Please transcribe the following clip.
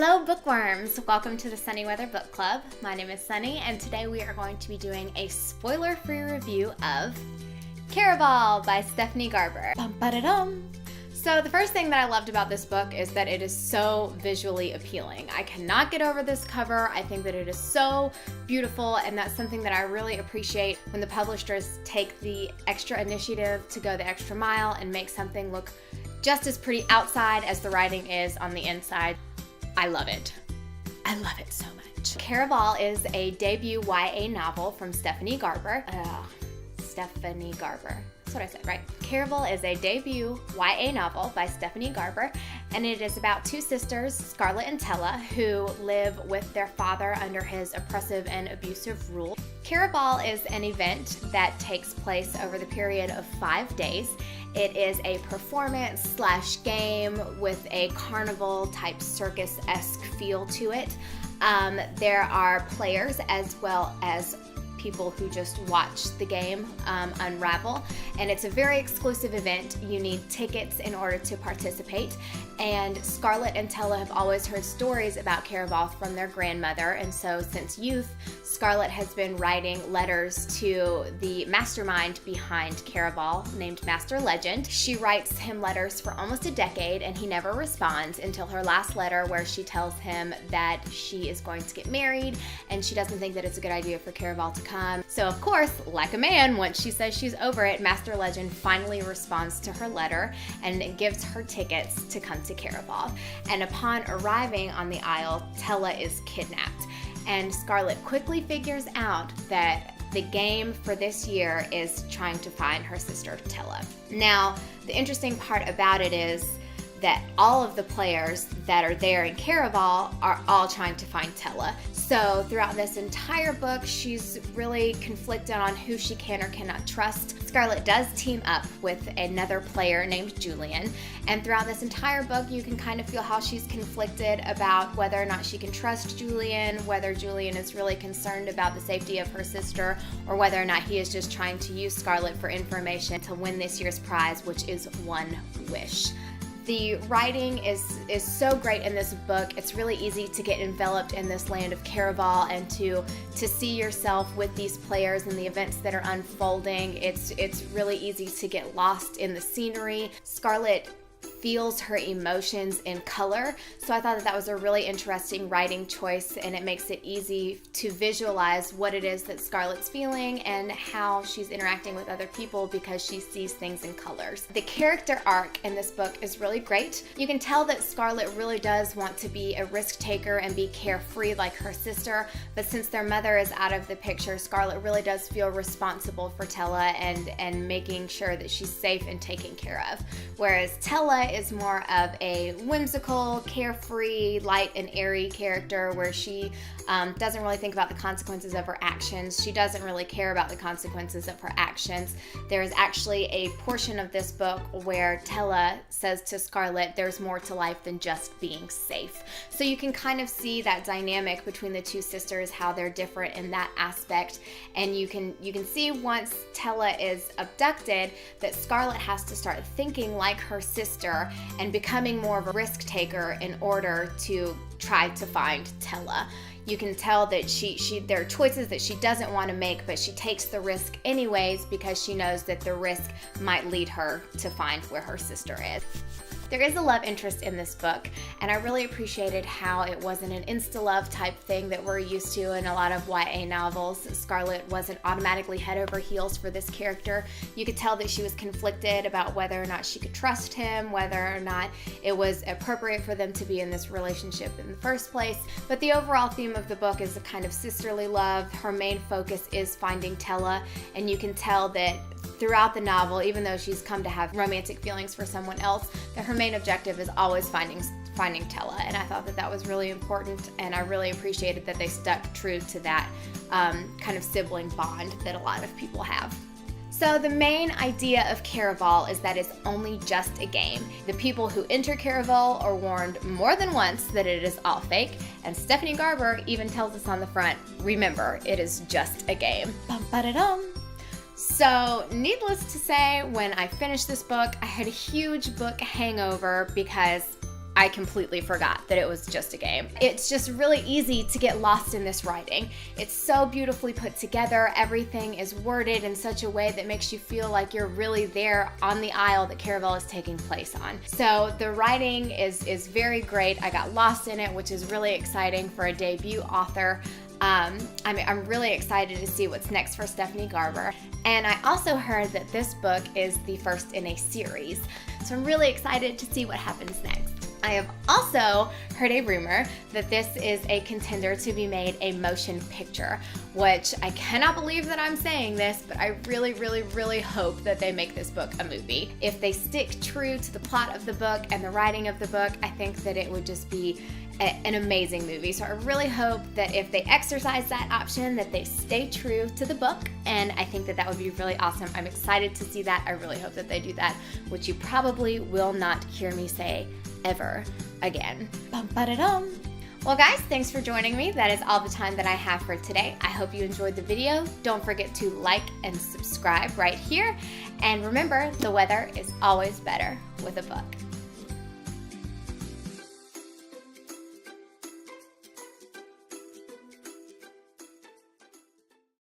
Hello bookworms! Welcome to the Sunny Weather Book Club. My name is Sunny and today we are going to be doing a spoiler-free review of Caraval by Stephanie Garber. Bum-ba-da-dum! So the first thing that I loved about this book is that it is so visually appealing. I cannot get over this cover. I think that it is so beautiful, and that's something that I really appreciate when the publishers take the extra initiative to go the extra mile and make something look just as pretty outside as the writing is on the inside. I love it. I love it so much. Caraval is a debut YA novel from Stephanie Garber. Stephanie Garber. That's what I said, right? Caraval is a debut YA novel by Stephanie Garber, and it is about two sisters, Scarlett and Tella, who live with their father under his oppressive and abusive rule. Caraval is an event that takes place over the period of 5 days. It is a performance/game with a carnival-type circus-esque feel to it. There are players as well as people who just watch the game unravel, and it's a very exclusive event. You need tickets in order to participate, and Scarlett and Tella have always heard stories about Caraval from their grandmother, and so since youth, Scarlett has been writing letters to the mastermind behind Caraval named Master Legend. She writes him letters for almost a decade and he never responds until her last letter, where she tells him that she is going to get married and she doesn't think that it's a good idea for Caraval to come. So of course, like a man, once she says she's over it, Master Legend finally responds to her letter and gives her tickets to come to Caraval. And upon arriving on the Isle, Tella is kidnapped. And Scarlett quickly figures out that the game for this year is trying to find her sister Tella. Now, the interesting part about it is that all of the players that are there in Caraval are all trying to find Tella. So throughout this entire book, she's really conflicted on who she can or cannot trust. Scarlett does team up with another player named Julian, and throughout this entire book, you can kind of feel how she's conflicted about whether or not she can trust Julian, whether Julian is really concerned about the safety of her sister, or whether or not he is just trying to use Scarlett for information to win this year's prize, which is one wish. The writing is so great in this book. It's really easy to get enveloped in this land of Caraval and to see yourself with these players and the events that are unfolding. It's really easy to get lost in the scenery. Scarlett feels her emotions in color, so I thought that was a really interesting writing choice, and it makes it easy to visualize what it is that Scarlett's feeling and how she's interacting with other people because she sees things in colors. The character arc in this book is really great. You can tell that Scarlett really does want to be a risk taker and be carefree like her sister, but since their mother is out of the picture, Scarlett really does feel responsible for Tella and making sure that she's safe and taken care of, whereas Tella is more of a whimsical, carefree, light and airy character where she doesn't really think about the consequences of her actions. She doesn't really care about the consequences of her actions. There's actually a portion of this book where Tella says to Scarlett, there's more to life than just being safe. So you can kind of see that dynamic between the two sisters, how they're different in that aspect. And you can see once Tella is abducted that Scarlett has to start thinking like her sister and becoming more of a risk taker in order to try to find Tella. You can tell that there are choices that she doesn't want to make, but she takes the risk anyways because she knows that the risk might lead her to find where her sister is. There is a love interest in this book, and I really appreciated how it wasn't an insta-love type thing that we're used to in a lot of YA novels. Scarlett wasn't automatically head over heels for this character. You could tell that she was conflicted about whether or not she could trust him, whether or not it was appropriate for them to be in this relationship in the first place. But the overall theme of the book is a kind of sisterly love. Her main focus is finding Tella, and you can tell that throughout the novel, even though she's come to have romantic feelings for someone else, that her main objective is always finding Tella, and I thought that was really important, and I really appreciated that they stuck true to that kind of sibling bond that a lot of people have. So the main idea of Caraval is that it's only just a game. The people who enter Caraval are warned more than once that it is all fake, and Stephanie Garber even tells us on the front, remember, it is just a game. Bum-ba-da-dum. So, needless to say, when I finished this book, I had a huge book hangover because I completely forgot that it was just a game. It's just really easy to get lost in this writing. It's so beautifully put together. Everything is worded in such a way that makes you feel like you're really there on the isle that Caraval is taking place on. So the writing is very great. I got lost in it, which is really exciting for a debut author. I'm really excited to see what's next for Stephanie Garber. And I also heard that this book is the first in a series. So I'm really excited to see what happens next. I have also heard a rumor that this is a contender to be made a motion picture, which I cannot believe that I'm saying this, but I really, really, really hope that they make this book a movie. If they stick true to the plot of the book and the writing of the book, I think that it would just be an amazing movie. So I really hope that if they exercise that option, that they stay true to the book, and I think that that would be really awesome. I'm excited to see that. I really hope that they do that, which you probably will not hear me say ever again. Bum-ba-da-dum. Well guys, thanks for joining me. That is all the time that I have for today. I hope you enjoyed the video. Don't forget to like and subscribe right here. And remember, the weather is always better with a book.